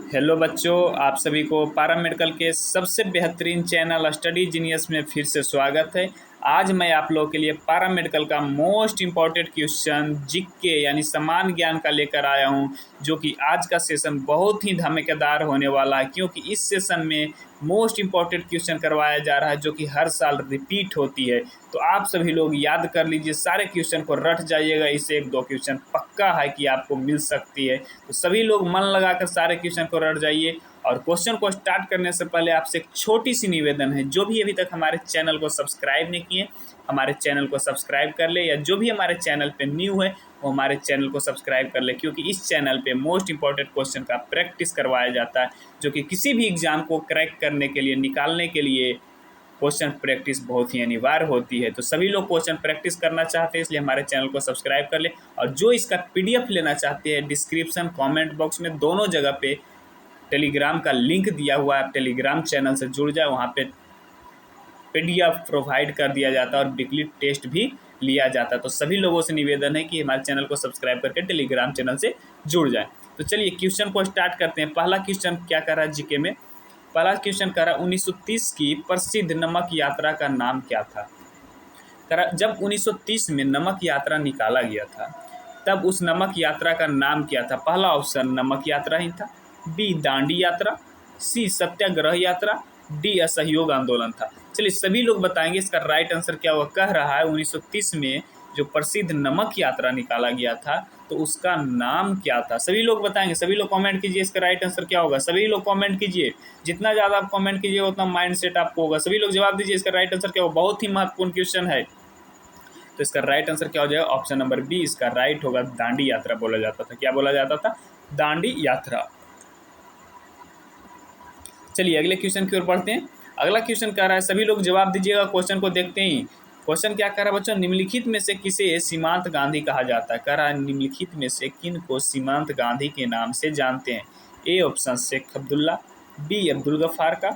Hello बच्चों, आप सभी को पैरामेडिकल के सबसे बेहतरीन चैनल स्टडी जीनियस में फिर से स्वागत है। आज मैं आप लोगों के लिए पैरामेडिकल का मोस्ट इम्पॉर्टेंट क्वेश्चन जीके यानी समान ज्ञान का लेकर आया हूं, जो कि आज का सेशन बहुत ही धमाकेदार होने वाला है, क्योंकि इस सेशन में मोस्ट इम्पॉर्टेंट क्वेश्चन करवाया जा रहा है जो कि हर साल रिपीट होती है। तो आप सभी लोग याद कर लीजिए, सारे क्वेश्चन को रट जाइएगा। इससे एक दो क्वेश्चन पक्का है कि आपको मिल सकती है। तो सभी लोग मन लगाकर सारे क्वेश्चन को रट जाइए। और क्वेश्चन को स्टार्ट करने से पहले आपसे एक छोटी सी निवेदन है, जो भी अभी तक हमारे चैनल को सब्सक्राइब नहीं किए हमारे चैनल को सब्सक्राइब कर ले, या जो भी हमारे चैनल पे न्यू है वो हमारे चैनल को सब्सक्राइब कर ले, क्योंकि इस चैनल पे मोस्ट इंपॉर्टेंट क्वेश्चन का प्रैक्टिस करवाया जाता है, जो कि किसी भी एग्जाम को क्रैक करने के लिए, निकालने के लिए क्वेश्चन प्रैक्टिस बहुत ही अनिवार्य होती है। तो सभी लोग क्वेश्चन प्रैक्टिस करना चाहते हैं, इसलिए हमारे चैनल को सब्सक्राइब कर ले। और जो इसका पीडीएफ लेना चाहते हैं, डिस्क्रिप्शन कमेंट बॉक्स में दोनों जगह पे टेलीग्राम का लिंक दिया हुआ है। आप टेलीग्राम चैनल से जुड़ जाए, वहाँ पे पीडीएफ प्रोवाइड कर दिया जाता है और वीकली टेस्ट भी लिया जाता है। तो सभी लोगों से निवेदन है कि हमारे चैनल को सब्सक्राइब करके टेलीग्राम चैनल से जुड़ जाए। तो चलिए क्वेश्चन को स्टार्ट करते हैं। पहला क्वेश्चन क्या कर रहा है जीके में? पहला क्वेश्चन कर रहा है 1930 की प्रसिद्ध नमक यात्रा का नाम क्या था? जब 1930 में नमक यात्रा निकाला गया था, तब उस नमक यात्रा का नाम क्या था? पहला ऑप्शन नमक यात्रा ही था, बी दांडी यात्रा, सी सत्याग्रह यात्रा, डी असहयोग आंदोलन था। चलिए सभी लोग बताएंगे इसका राइट आंसर क्या होगा। कह रहा है 1930 में जो प्रसिद्ध नमक यात्रा निकाला गया था, तो उसका नाम क्या था? सभी लोग बताएंगे, सभी लोग कमेंट कीजिए इसका राइट आंसर क्या होगा। सभी लोग कमेंट कीजिए, जितना ज़्यादा आप कमेंट कीजिए उतना माइंड सेट आपको होगा। सभी लोग जवाब दीजिए इसका राइट आंसर क्या होगा। बहुत ही महत्वपूर्ण क्वेश्चन है। तो इसका राइट आंसर क्या हो जाएगा? ऑप्शन नंबर बी इसका राइट होगा। दांडी यात्रा बोला जाता था। क्या बोला जाता था? दांडी यात्रा। चलिए अगले क्वेश्चन की ओर बढ़ते हैं। अगला क्वेश्चन कह रहा है, सभी लोग जवाब दीजिएगा क्वेश्चन को देखते ही। क्वेश्चन क्या कह रहा है बच्चों? निम्नलिखित में से किसे सीमांत गांधी कहा जाता है? कह रहा है निम्नलिखित में से किन को सीमांत गांधी के नाम से जानते हैं? A option Sheikh Abdullah, B Abdul Ghaffar का,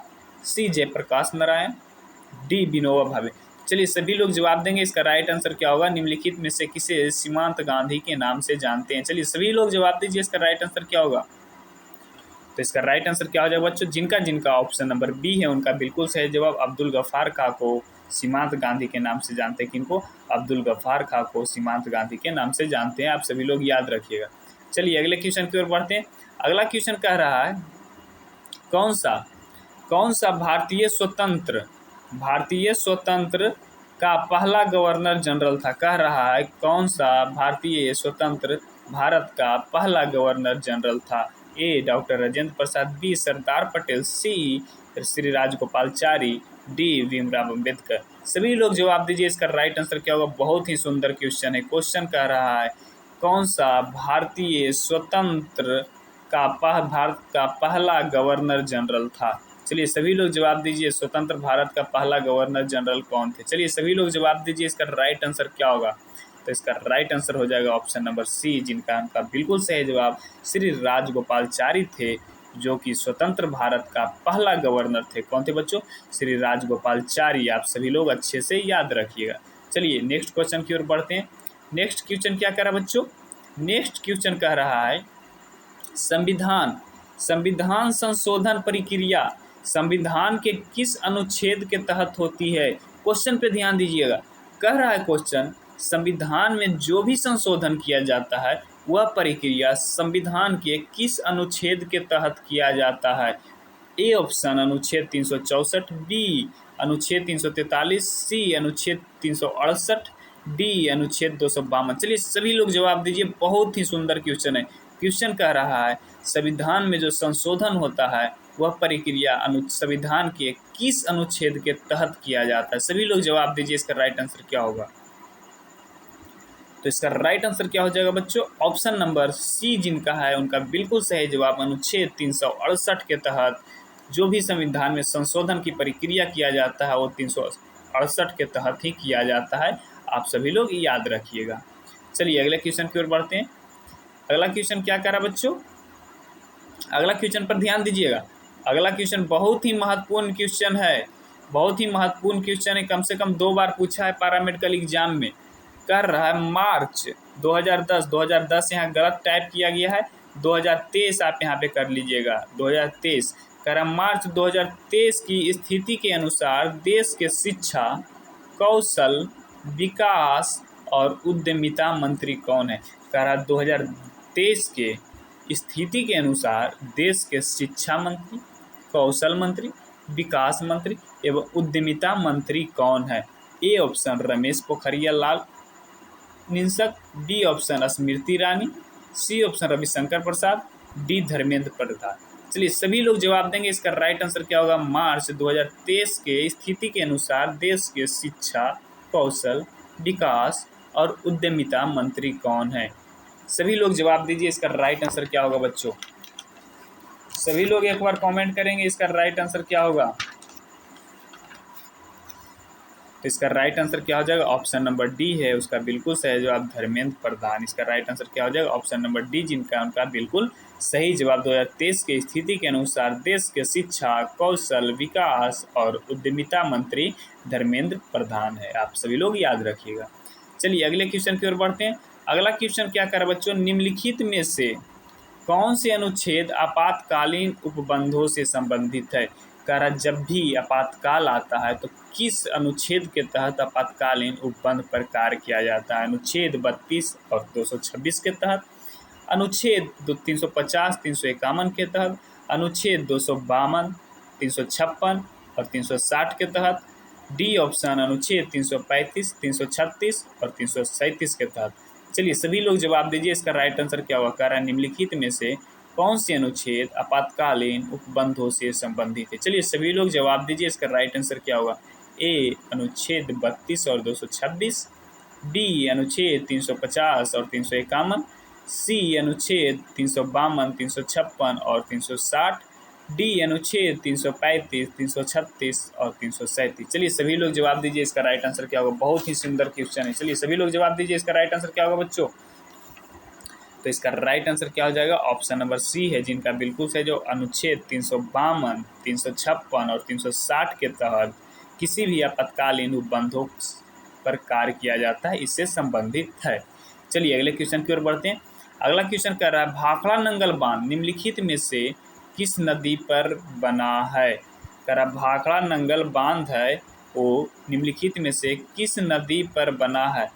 सी जयप्रकाश नारायण, डी विनोबा भावे। चलिए सभी लोग जवाब देंगे इसका राइट आंसर क्या होगा। निम्नलिखित में से किसे सीमांत गांधी के नाम से जानते हैं? चलिए सभी लोग जवाब दीजिए इसका राइट आंसर क्या होगा। तो इसका राइट आंसर क्या हो जाएगा बच्चों? जिनका जिनका ऑप्शन नंबर बी है उनका बिल्कुल सही जवाब। अब्दुल गफ्फार खां को सीमांत गांधी के नाम से जानते हैं। किनको? अब्दुल गफ्फार खां को सीमांत गांधी के नाम से जानते हैं। आप सभी लोग याद रखिएगा। चलिए अगले क्वेश्चन की ओर बढ़ते हैं। अगला क्वेश्चन कह रहा है, कौन सा भारतीय स्वतंत्र का पहला गवर्नर जनरल था? कह रहा है कौन सा भारतीय स्वतंत्र भारत का पहला गवर्नर जनरल था? ए डॉक्टर राजेंद्र प्रसाद, बी सरदार पटेल, सी श्री राजगोपालचारी, डी भीमराव अम्बेडकर। सभी लोग जवाब दीजिए इसका राइट आंसर क्या होगा। बहुत ही सुंदर क्वेश्चन है। क्वेश्चन कह रहा है कौन सा भारतीय स्वतंत्र का भारत का पहला गवर्नर जनरल था? चलिए सभी लोग जवाब दीजिए, स्वतंत्र भारत का पहला गवर्नर जनरल कौन थे? चलिए सभी लोग जवाब दीजिए इसका राइट आंसर क्या होगा। तो इसका राइट आंसर हो जाएगा ऑप्शन नंबर सी, जिनका उनका बिल्कुल सही जवाब श्री राजगोपालचारी थे, जो कि स्वतंत्र भारत का पहला गवर्नर थे। कौन थे बच्चों? श्री राजगोपालचारी। आप सभी लोग अच्छे से याद रखिएगा। चलिए नेक्स्ट क्वेश्चन की ओर बढ़ते हैं। नेक्स्ट क्वेश्चन क्या कह रहा है बच्चों? नेक्स्ट क्वेश्चन कह रहा है संविधान संशोधन प्रक्रिया संविधान के किस अनुच्छेद के तहत होती है? क्वेश्चन पे ध्यान दीजिएगा। कह रहा है क्वेश्चन, संविधान में जो भी संशोधन किया जाता है वह प्रक्रिया संविधान के किस अनुच्छेद के तहत किया जाता है? ए ऑप्शन अनुच्छेद 364, बी अनुच्छेद 343, सी अनुच्छेद 368, डी अनुच्छेद 252। चलिए सभी लोग जवाब दीजिए। बहुत ही सुंदर क्वेश्चन है। क्वेश्चन कह रहा है संविधान में जो संशोधन होता है वह प्रक्रिया संविधान के किस अनुच्छेद के तहत किया जाता है? सभी लोग जवाब दीजिए इसका राइट आंसर क्या होगा। तो इसका राइट आंसर क्या हो जाएगा बच्चों? ऑप्शन नंबर सी जिनका है उनका बिल्कुल सही जवाब। अनुच्छेद 368 के तहत जो भी संविधान में संशोधन की प्रक्रिया किया जाता है वो 368 के तहत ही किया जाता है। आप सभी लोग याद रखिएगा। चलिए अगले क्वेश्चन की ओर बढ़ते हैं। अगला क्वेश्चन क्या कह रहा बच्चों? अगला क्वेश्चन पर ध्यान दीजिएगा। अगला क्वेश्चन बहुत ही महत्वपूर्ण क्वेश्चन है। बहुत ही महत्वपूर्ण क्वेश्चन है, कम से कम 2 बार पूछा है पैरामेडिकल एग्जाम में। कर रहा है मार्च 2010 यहाँ गलत टाइप किया गया है। 2023 आप यहाँ पे कर लीजिएगा, 2023 कह रहा मार्च 2023 की स्थिति के अनुसार देश के शिक्षा, कौशल, विकास और उद्यमिता मंत्री कौन है। कह रहा 2023 के स्थिति के अनुसार देश के शिक्षा मंत्री, कौशल मंत्री, विकास मंत्री एवं उद्यमिता मंत्री कौन है। A option Ramesh Pokhriyal Lal Nishank, B option Smriti Irani, C option Ravishankar Prasad, D Dharmendra Pradhan. चलिए सभी लोग जवाब देंगे। इसका राइट आंसर क्या होगा। मार्च 2023 के स्थिति के अनुसार देश के शिक्षा, कौशल, विकास और उद्यमिता मंत्री कौन है। सभी लोग जवाब दीजिए, इसका राइट आंसर क्या होगा बच्चों। सभी लोग एक बार कमेंट करेंगे इसका राइट आंसर क्या होगा। तो इसका राइट आंसर क्या हो जाएगा। ऑप्शन नंबर डी है उसका बिल्कुल सही जवाब, धर्मेंद्र प्रधान। इसका राइट आंसर क्या हो जाएगा। ऑप्शन नंबर डी जिनका उनका बिल्कुल सही जवाब। 2023 के स्थिति के अनुसार देश के शिक्षा, कौशल, विकास और उद्यमिता मंत्री धर्मेंद्र प्रधान है। आप सभी लोग याद रखिएगा। चलिए अगले क्वेश्चन की ओर बढ़ते हैं। अगला क्वेश्चन क्या कर बच्चों, निम्नलिखित में से कौन से अनुच्छेद आपातकालीन उपबंधों से संबंधित है। कह रहा जब भी आपातकाल आता है तो किस अनुच्छेद के तहत आपातकालीन उपबंध पर कार्य किया जाता है। अनुच्छेद 32 और 226 के तहत, अनुच्छेद 350, 351 के तहत, अनुच्छेद 252, 356 और 360 के तहत, डी ऑप्शन अनुच्छेद 335, 336 और 337 के तहत। चलिए सभी लोग जवाब दीजिए, इसका राइट आंसर क्या होगा। कह रहा है निम्नलिखित में से कौन से अनुच्छेद आपातकालीन उपबंधों से संबंधित है। चलिए सभी लोग जवाब दीजिए, इसका राइट आंसर क्या होगा। ए अनुच्छेद 32 और 226, बी अनुच्छेद 350 और 351, सी अनुच्छेद 352, 356 और 360, डी अनुच्छेद 335, 336 और 337। चलिए सभी लोग जवाब दीजिए, इसका राइट आंसर क्या होगा। बहुत ही सुंदर क्वेश्चन है। चलिए सभी लोग जवाब दीजिए, इसका राइट आंसर क्या होगा बच्चों। तो इसका राइट आंसर क्या हो जाएगा। ऑप्शन नंबर सी है जिनका बिल्कुल सही जो अनुच्छेद 352, 356 और 360 के तहत किसी भी आपातकालीन उपबंधों पर कार्य किया जाता है, इससे संबंधित है। चलिए अगले क्वेश्चन की ओर बढ़ते हैं। अगला क्वेश्चन कह रहा है भाखड़ा नंगल बांध निम्नलिखित में से किस नदी पर बना है। कह रहा भाखड़ा नंगल बांध है वो निम्नलिखित में से किस नदी पर बना है।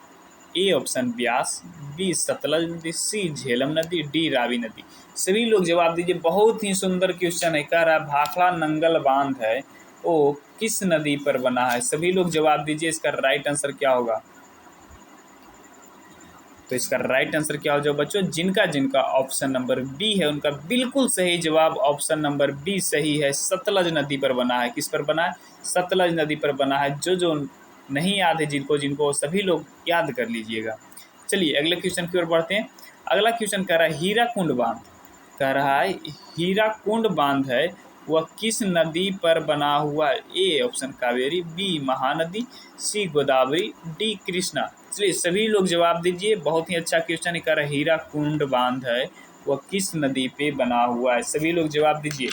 A option Beas, B Sutlej नदी, सी झेलम नदी, डी रावी नदी। सभी लोग जवाब दीजिए। बहुत ही सुंदर क्वेश्चन है। कह रहा है भाखड़ा नंगल बांध है वो किस नदी पर बना है। सभी लोग जवाब दीजिए, इसका राइट आंसर क्या होगा। तो इसका राइट आंसर क्या हो जाएगा बच्चों। जिनका जिनका ऑप्शन नंबर बी है उनका बिल्कुल सही जवाब ऑप्शन नंबर बी सही है। सतलज नदी पर बना है। किस पर बना है। सतलज नदी पर बना है। जो नहीं याद है जिनको सभी लोग याद कर लीजिएगा। चलिए अगले क्वेश्चन की ओर बढ़ते हैं। अगला क्वेश्चन कह रहा है हीराकुंड बांध। कह रहा है हीराकुंड बांध है वह किस नदी पर बना हुआ है। A option Kaveri, B Mahanadi, C Godavari, D Krishna. चलिए सभी लोग जवाब दीजिए। बहुत ही अच्छा क्वेश्चन कह रहा है हीराकुंड बांध है वह किस नदी पे बना हुआ है। सभी लोग जवाब दीजिए।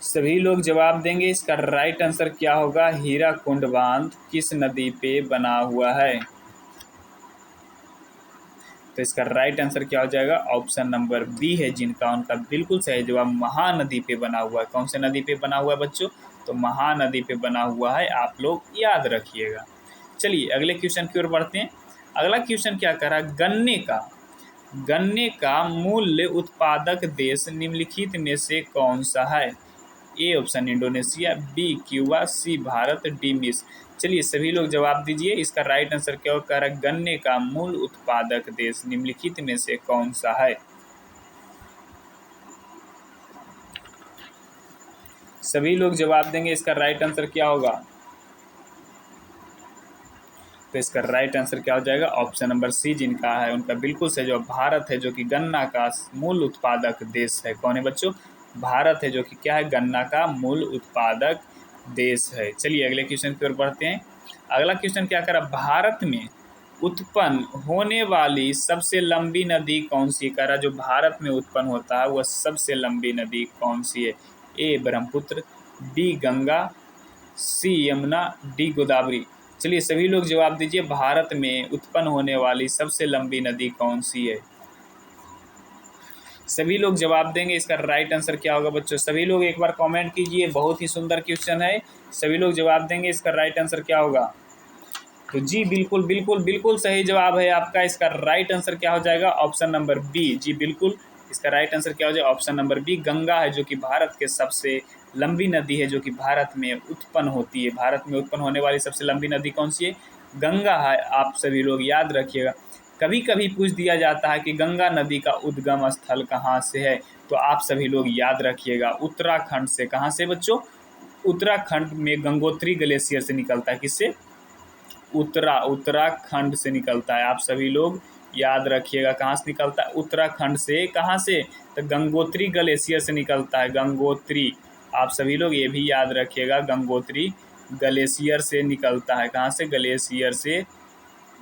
सभी लोग जवाब देंगे, इसका राइट आंसर क्या होगा। हीराकुंड बांध किस नदी पे बना हुआ है। तो इसका राइट आंसर क्या हो जाएगा। ऑप्शन नंबर बी है जिनका उनका बिल्कुल सही जवाब महानदी पे बना हुआ है। कौन से नदी पे बना हुआ है बच्चों। तो महानदी पे बना हुआ है, आप लोग याद रखिएगा। चलिए अगले क्वेश्चन की ओर बढ़ते हैं। अगला क्वेश्चन क्या कर रहा है गन्ने का मूल्य उत्पादक देश निम्नलिखित में से कौन सा है। A option Indonesia, B Cuba, C Bharat, D मिस्र। चलिए सभी लोग जवाब दीजिए, इसका राइट आंसर क्या होगा। गन्ने का मूल उत्पादक देश निम्नलिखित में से कौन सा है। सभी लोग जवाब देंगे, इसका राइट आंसर क्या होगा। तो इसका राइट आंसर क्या हो जाएगा। ऑप्शन नंबर सी जिनका है उनका बिल्कुल सही जो भारत है, जो कि गन्ना का मूल उत्पादक देश है। कौन है बच्चों। भारत है, जो कि क्या है, गन्ना का मूल उत्पादक देश है। चलिए अगले क्वेश्चन की ओर बढ़ते हैं। अगला क्वेश्चन क्या करा, भारत में उत्पन्न होने वाली सबसे लंबी नदी कौन सी। कह रहा जो भारत में उत्पन्न होता है वह सबसे लंबी नदी कौन सी है। ए ब्रह्मपुत्र, बी गंगा, सी यमुना, डी गोदावरी। चलिए सभी लोग जवाब दीजिए, भारत में उत्पन्न होने वाली सबसे लंबी नदी कौन सी है? सभी लोग जवाब देंगे, इसका राइट आंसर क्या होगा बच्चों? सभी लोग एक बार कमेंट कीजिए, बहुत ही सुंदर क्वेश्चन है। सभी लोग जवाब देंगे, इसका राइट आंसर क्या होगा? तो जी बिल्कुल बिल्कुल बिल्कुल सही जवाब है आपका। इसका राइट आंसर क्या हो जाएगा? Option number B. जी बिल्कुल, इसका राइट आंसर क्या हो जाएगा? ऑप्शन नंबर बी, गंगा है, जो कि भारत के सबसे लंबी नदी है, जो कि भारत में उत्पन्न होती है। भारत में उत्पन्न होने वाली सबसे लंबी नदी कौन सी है? गंगा है। आप सभी लोग याद रखिएगा। कभी कभी पूछ दिया जाता है कि गंगा नदी का उद्गम स्थल कहाँ से है, तो आप सभी लोग याद रखिएगा, उत्तराखंड से। कहाँ से बच्चों? उत्तराखंड में गंगोत्री ग्लेशियर से निकलता है। किससे? उत्तराखंड से निकलता है। आप सभी लोग याद रखिएगा, कहाँ से निकलता है? उत्तराखंड से। कहाँ से? तो गंगोत्री ग्लेशियर से निकलता है। गंगोत्री, आप सभी लोग ये भी याद रखिएगा, गंगोत्री ग्लेशियर से निकलता है। कहाँ से? ग्लेशियर से,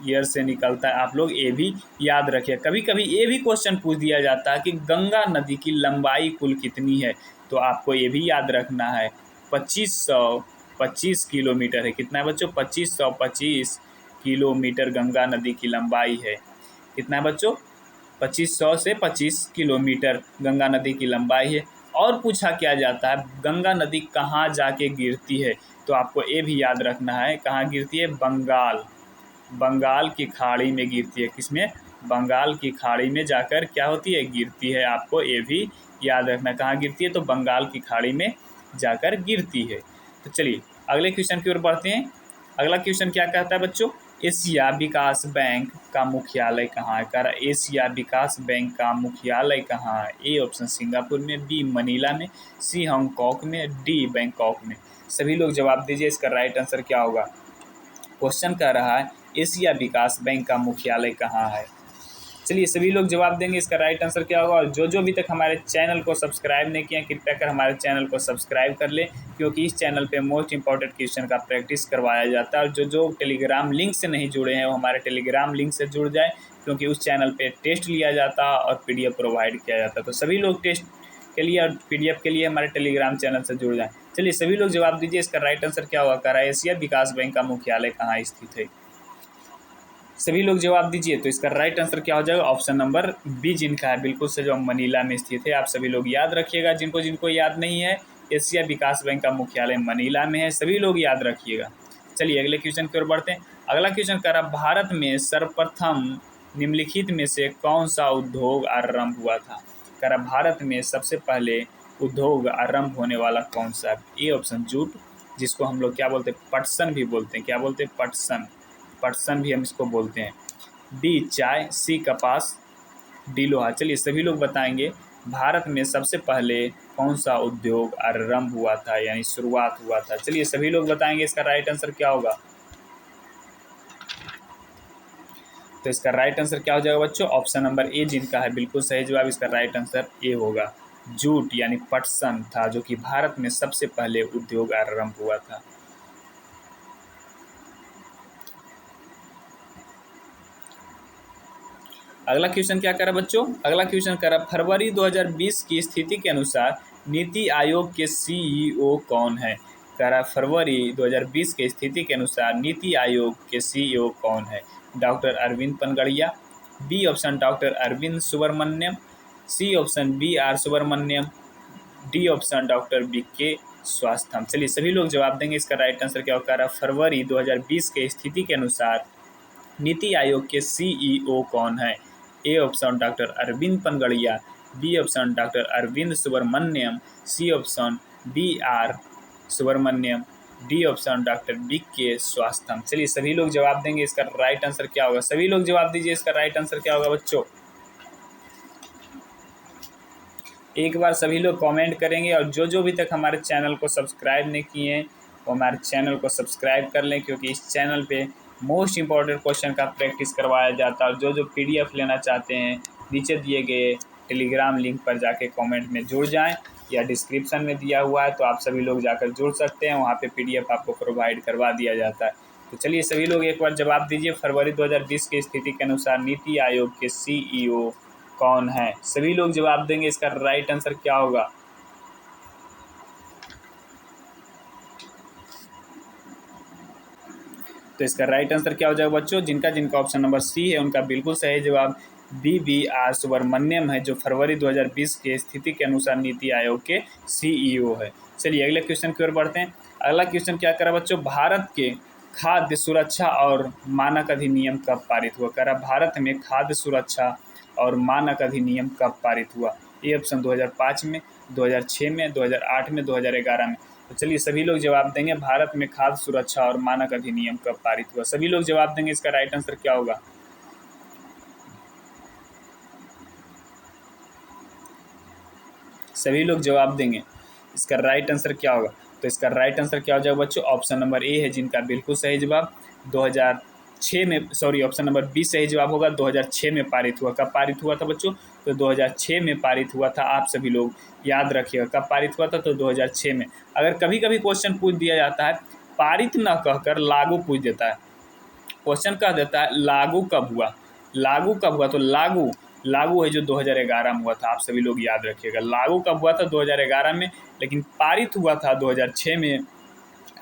ईयर से निकलता है। आप लोग ये भी याद रखिए। कभी कभी ये भी क्वेश्चन पूछ दिया जाता है कि गंगा नदी की लंबाई कुल कितनी है, तो आपको ये भी याद रखना है, 2525 किलोमीटर है। कितना है बच्चों? 2525 किलोमीटर गंगा नदी की लंबाई है। कितना है बच्चों? 2500 से 25 किलोमीटर गंगा नदी की लंबाई है। और पूछा क्या जाता है, गंगा नदी कहाँ जाके गिरती है, तो आपको ये भी याद रखना है, कहाँ गिरती है? बंगाल की खाड़ी में गिरती है। किसमें? बंगाल की खाड़ी में जाकर क्या होती है? गिरती है। आपको ये भी याद रखना, कहाँ गिरती है? तो बंगाल की खाड़ी में जाकर गिरती है। तो चलिए अगले क्वेश्चन की ओर बढ़ते हैं। अगला क्वेश्चन क्या कहता है बच्चों? एशिया विकास बैंक का मुख्यालय कहाँ है? कह रहा है एशिया विकास बैंक का मुख्यालय कहाँ है? ए ऑप्शन सिंगापुर में, बी मनीला में, सी हांगकांग में, डी बैंकॉक में। सभी लोग जवाब दीजिए, इसका राइट आंसर क्या होगा? क्वेश्चन कह रहा है एशिया विकास बैंक का मुख्यालय कहाँ है? चलिए सभी लोग जवाब देंगे, इसका राइट आंसर क्या होगा? और जो जो अभी तक हमारे चैनल को सब्सक्राइब नहीं किया, कृपया कर हमारे चैनल को सब्सक्राइब कर ले, क्योंकि इस चैनल पे मोस्ट इंपॉर्टेंट क्वेश्चन का प्रैक्टिस करवाया जाता है। और जो जो टेलीग्राम लिंक से नहीं जुड़े हैं, वो हमारे टेलीग्राम लिंक से जुड़ जाए, क्योंकि उस चैनल पे टेस्ट लिया जाता है और PDF प्रोवाइड किया जाता है। तो सभी लोग टेस्ट के लिए और PDF के लिए हमारे टेलीग्राम चैनल से जुड़ जाएँ। चलिए सभी लोग जवाब दीजिए, इसका राइट आंसर क्या होगा? कह रहा है एशिया विकास बैंक का मुख्यालय कहाँ स्थित है? सभी लोग जवाब दीजिए, तो इसका राइट आंसर क्या हो जाएगा? ऑप्शन नंबर बी जिनका है बिल्कुल से, जो मनीला में स्थित है। आप सभी लोग याद रखिएगा, जिनको जिनको याद नहीं है, एशिया विकास बैंक का मुख्यालय मनीला में है। सभी लोग याद रखिएगा। चलिए अगले क्वेश्चन की ओर बढ़ते हैं। अगला क्वेश्चन कह रहा, भारत में सर्वप्रथम निम्नलिखित में से कौन सा उद्योग आरंभ हुआ था? कह रहा भारत में सबसे पहले उद्योग आरंभ होने वाला कौन सा? ए ऑप्शन जूट, जिसको हम लोग क्या बोलते हैं? पटसन भी बोलते हैं। क्या बोलते हैं? पटसन। पटसन भी हम इसको बोलते हैं। बी चाय, सी कपास, डी लोहा। चलिए सभी लोग बताएंगे, भारत में सबसे पहले कौन सा उद्योग आरंभ हुआ था, यानी शुरुआत हुआ था? चलिए सभी लोग बताएंगे, इसका राइट आंसर क्या होगा? तो इसका राइट आंसर क्या हो जाएगा बच्चों? ऑप्शन नंबर ए जिनका है बिल्कुल सही जवाब। इसका राइट आंसर ए होगा, जूट यानी पटसन था, जो कि भारत में सबसे पहले उद्योग आरंभ हुआ था। अगला क्वेश्चन क्या करा बच्चों? अगला क्वेश्चन करा, फरवरी 2020 की स्थिति के अनुसार नीति आयोग के CEO कौन है? करा फरवरी 2020 के स्थिति के अनुसार नीति आयोग के CEO कौन है? Doctor Arvind Panagariya, B option doctor Arvind Subramanian, C option BR Subramanian, D option doctor BK Swasthyam. चलिए सभी लोग जवाब देंगे, इसका राइट आंसर क्या होगा? फरवरी 2020 के स्थिति के अनुसार नीति आयोग के CEO कौन है? A option doctor Arvind Panagariya, B option doctor Arvind Subramanian, C option BR Subramanian, D option doctor BK Swasthyam. चलिए सभी लोग जवाब देंगे, इसका राइट आंसर क्या होगा? सभी लोग जवाब दीजिए, इसका राइट आंसर क्या होगा बच्चों? एक बार सभी लोग कमेंट करेंगे, और जो जो अभी तक हमारे चैनल को सब्सक्राइब नहीं किए हैं, वो हमारे चैनल को सब्सक्राइब कर लें, क्योंकि इस चैनल पे मोस्ट इंपॉर्टेंट क्वेश्चन का प्रैक्टिस करवाया जाता है। और जो जो PDF लेना चाहते हैं, नीचे दिए गए टेलीग्राम लिंक पर जाके कमेंट में जुड़ जाएं, या डिस्क्रिप्शन में दिया हुआ है, तो आप सभी लोग जाकर जुड़ सकते हैं। वहाँ पे PDF आपको प्रोवाइड करवा दिया जाता है। तो चलिए सभी लोग एक बार जवाब दीजिए, फरवरी 2020 की स्थिति के अनुसार नीति आयोग के CEO कौन है? सभी लोग जवाब देंगे, इसका राइट आंसर क्या होगा? तो तो इसका राइट आंसर क्या हो जाएगा बच्चों? जिनका जिनका ऑप्शन नंबर सी है उनका बिल्कुल सही जवाब BVR सुब्रमण्यम है, जो फरवरी 2020 के स्थिति के अनुसार नीति आयोग के CEO है। चलिए अगले क्वेश्चन की ओर बढ़ते हैं। अगला क्वेश्चन क्या करा बच्चों? भारत के खाद्य सुरक्षा और मानक अधिनियम कब पारित हुआ? करा भारत में खाद्य सुरक्षा और मानक अधिनियम कब पारित हुआ? ये ऑप्शन 2005 में, 2006 में, 2008 में, 2011 में। तो चलिए सभी लोग जवाब देंगे भारत में खाद्य सुरक्षा और मानक अधिनियम कब पारित हुआ। सभी लोग जवाब देंगे, इसका राइट आंसर क्या होगा? सभी लोग जवाब देंगे, इसका राइट आंसर क्या होगा? तो इसका राइट आंसर क्या हो जाएगा बच्चों? ऑप्शन नंबर ए है, जिनका बिल्कुल सही जवाब 2006 में, सॉरी ऑप्शन नंबर बी सही जवाब होगा। 2006 में पारित हुआ। कब पारित हुआ था बच्चों? तो 2006 में पारित हुआ था। आप सभी लोग याद रखिएगा कब पारित हुआ था, तो 2006 में। अगर कभी कभी क्वेश्चन पूछ दिया जाता है, पारित न कहकर लागू पूछ देता है, क्वेश्चन कह देता है लागू कब हुआ, लागू कब हुआ, तो लागू है जो 2011 में हुआ था। आप सभी लोग याद रखिएगा, लागू कब हुआ था? 2011 में, लेकिन पारित हुआ था 2006 में।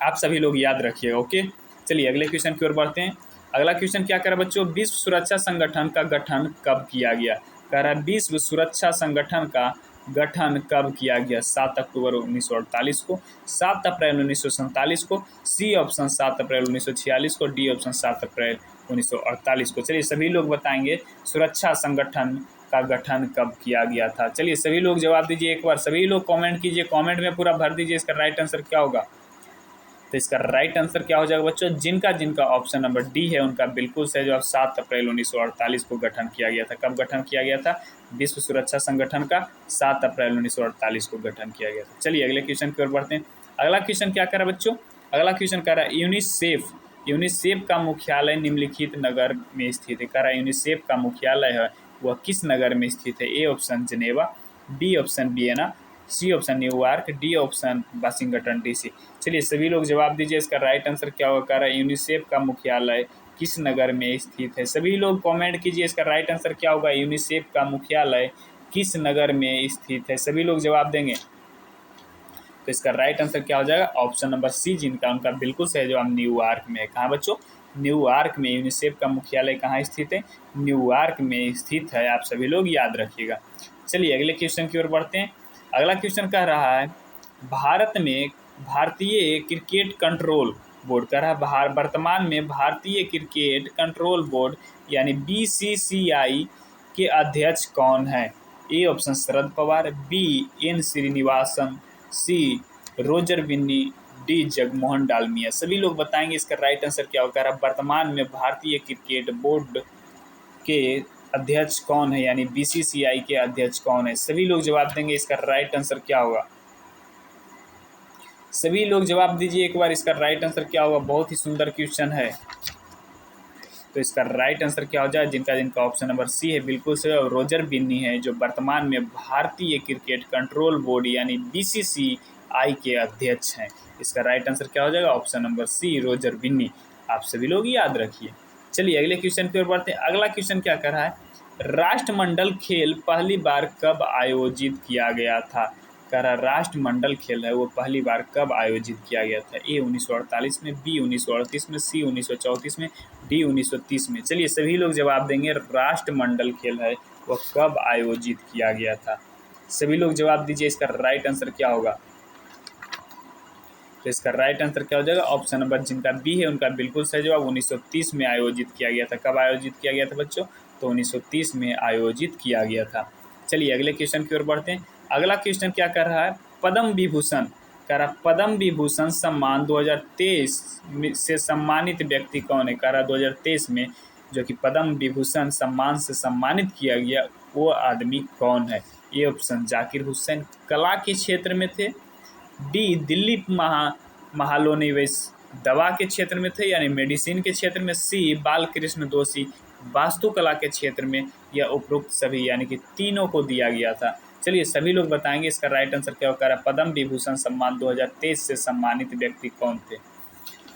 आप सभी लोग याद रखिएगा। ओके, चलिए अगले क्वेश्चन की ओर बढ़ते हैं। अगला क्वेश्चन क्या करा बच्चों? विश्व सुरक्षा संगठन का गठन कब किया गया? कह रहा है विश्व सुरक्षा संगठन का गठन कब किया गया? 7 अक्टूबर 1948 को, 7 अप्रैल 1947 को, सी ऑप्शन 7 अप्रैल 1946 को, डी ऑप्शन 7 अप्रैल 1948 को। चलिए सभी लोग बताएंगे सुरक्षा संगठन का गठन कब किया गया था। चलिए सभी लोग जवाब दीजिए, एक बार सभी लोग कमेंट कीजिए, कमेंट में पूरा भर दीजिए इसका राइट आंसर क्या होगा। तो इसका राइट आंसर क्या हो जाएगा बच्चों? जिनका जिनका ऑप्शन नंबर डी है उनका बिल्कुल सही जवाब 7 अप्रैल 1948 को गठन किया गया था। कब गठन किया गया था? विश्व सुरक्षा संगठन का 7 अप्रैल 1948 को गठन किया गया था। चलिए अगले क्वेश्चन की ओर बढ़ते हैं। अगला क्वेश्चन क्या कर रहा है बच्चों? अगला क्वेश्चन कह रहा है यूनिसेफ का मुख्यालय निम्नलिखित नगर में स्थित है। कह रहा है यूनिसेफ का मुख्यालय है वह किस नगर में स्थित है? A option Geneva, B option Vienna, C option New York, D option Washington DC। चलिए सभी लोग जवाब दीजिए, इसका राइट आंसर क्या होगा? कह रहा है यूनिसेफ का मुख्यालय किस नगर में स्थित है? सभी लोग कमेंट कीजिए, इसका राइट आंसर क्या होगा? यूनिसेफ का मुख्यालय किस नगर में स्थित है? सभी लोग जवाब देंगे, तो इसका राइट आंसर क्या हो जाएगा? ऑप्शन नंबर सी, जिनका उनका बिल्कुल सही जवाब न्यूयॉर्क में है। कहाँ बच्चों? न्यूयॉर्क में। यूनिसेफ का मुख्यालय कहाँ स्थित है? न्यूयॉर्क में स्थित है। आप सभी लोग याद रखिएगा। चलिए अगले क्वेश्चन की ओर बढ़ते हैं। अगला क्वेश्चन कह रहा है भारत में भारतीय क्रिकेट कंट्रोल बोर्ड, कह रहा है वर्तमान में भारतीय क्रिकेट कंट्रोल बोर्ड यानी BCCI के अध्यक्ष कौन है? A option Sharad Pawar, B N Srinivasan, C Roger Binny, D Jagmohan Dalmiya. सभी लोग बताएंगे इसका राइट आंसर क्या होगा। वर्तमान में भारतीय क्रिकेट बोर्ड के अध्यक्ष कौन है, यानी BCCI के अध्यक्ष कौन है? सभी लोग जवाब देंगे, इसका राइट आंसर क्या होगा? सभी लोग जवाब दीजिए एक बार, इसका राइट आंसर क्या होगा? बहुत ही सुंदर क्वेश्चन है। तो इसका राइट आंसर क्या हो जाए? जिनका जिनका ऑप्शन नंबर सी है बिल्कुल सही, और रोजर बिन्नी है, जो वर्तमान में भारतीय क्रिकेट कंट्रोल बोर्ड यानी BCCI के अध्यक्ष हैं। इसका राइट आंसर क्या हो जाएगा? Option number C, Roger Binny. आप सभी लोग याद रखिए। चलिए अगले क्वेश्चन की ओर बढ़ते हैं। अगला क्वेश्चन क्या कर रहा है? राष्ट्रमंडल खेल पहली बार कब आयोजित किया गया था? कह रहा राष्ट्रमंडल खेल है वो पहली बार कब आयोजित किया गया था? ए 1948 में, बी 1938 में, सी 1934 में, डी 1930 में। चलिए सभी लोग जवाब देंगे, राष्ट्रमंडल खेल है वह कब आयोजित किया गया था? सभी लोग जवाब दीजिए, इसका राइट आंसर क्या होगा? तो इसका राइट आंसर क्या हो जाएगा? ऑप्शन नंबर जिनका बी है उनका बिल्कुल सही जवाब 1930 में आयोजित किया गया था। कब आयोजित किया गया था बच्चों? तो 1930 में आयोजित किया गया था। चलिए अगले क्वेश्चन की ओर बढ़ते हैं। अगला क्वेश्चन क्या कर रहा है? पद्म विभूषण, कह रहा पद्म विभूषण सम्मान 2023 से सम्मानित व्यक्ति कौन है? कह रहा 2023 में जो कि पद्म विभूषण सम्मान से सम्मानित किया गया वो आदमी कौन है? ये ऑप्शन जाकिर हुसैन कला के क्षेत्र में थे, डी दिलीप महालोनिवेश दवा के क्षेत्र में थे यानी मेडिसिन के क्षेत्र में, सी बालकृष्ण दोषी वास्तुकला के क्षेत्र में, या उपरोक्त सभी यानी कि तीनों को दिया गया था। चलिए सभी लोग बताएंगे इसका राइट आंसर क्या होगा। पद्म विभूषण सम्मान 2023 से सम्मानित व्यक्ति कौन थे?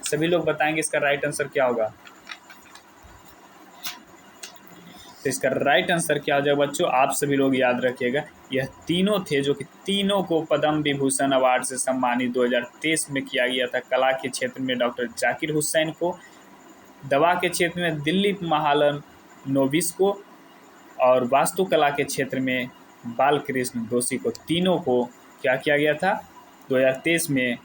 सभी लोग बताएंगे इसका राइट आंसर क्या होगा। तो इसका राइट आंसर क्या हो जाएगा बच्चों? आप सभी लोग याद रखिएगा, यह तीनों थे जो कि तीनों को पद्म विभूषण अवार्ड से सम्मानित 2023 में किया गया था। कला के क्षेत्र में डॉक्टर जाकिर हुसैन को, दवा के क्षेत्र में दिलीप महालन नोविस्को और वास्तुकला के क्षेत्र में बालकृष्ण दोषी को, तीनों को क्या किया गया था 2023 में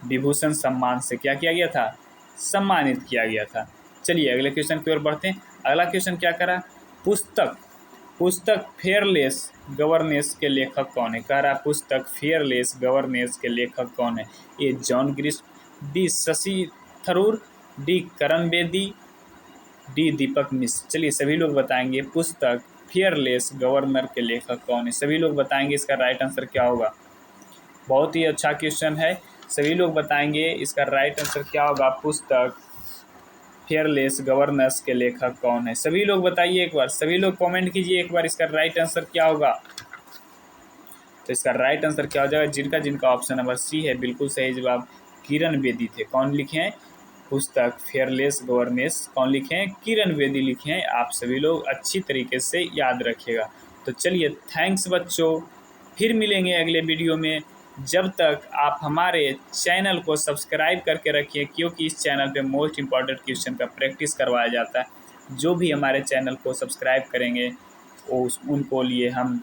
विभूषण सम्मान से क्या किया गया था, सम्मानित किया गया था। चलिए अगले क्वेश्चन की ओर बढ़ते हैं। अगला क्वेश्चन क्या करा, पुस्तक फेयरलेस गवर्नेंस के लेखक कौन है। कह रहा पुस्तक फेयरलेस गवर्नेंस के लेखक कौन है। A John Grist, B Shashi Tharoor, D Karan Bedi, D Deepak Mishra. चलिए सभी लोग बताएंगे पुस्तक फेयरलेस गवर्नर के लेखक कौन है। सभी लोग बताएंगे इसका राइट आंसर क्या होगा। बहुत ही अच्छा क्वेश्चन है, सभी लोग बताएंगे इसका राइट आंसर क्या होगा। पुस्तक फेयरलेस गवर्नेंस के लेखक कौन है, सभी लोग बताइए एक बार, सभी लोग कमेंट कीजिए एक बार इसका राइट आंसर क्या होगा। तो इसका राइट आंसर क्या हो जाएगा, जिनका ऑप्शन नंबर सी है बिल्कुल सही जवाब, किरण बेदी थे। कौन लिखे हैं, पुस्तक फेयरलेस गवर्नेंस कौन लिखे हैं, किरण बेदी लिखे हैं। आप सभी लोग अच्छी तरीके से याद रखिएगा। तो चलिए थैंक्स बच्चों, फिर मिलेंगे अगले वीडियो में। जब तक आप हमारे चैनल को सब्सक्राइब करके रखिए, क्योंकि इस चैनल पे मोस्ट इम्पॉर्टेंट क्वेश्चन का प्रैक्टिस करवाया जाता है। जो भी हमारे चैनल को सब्सक्राइब करेंगे उनको लिए हम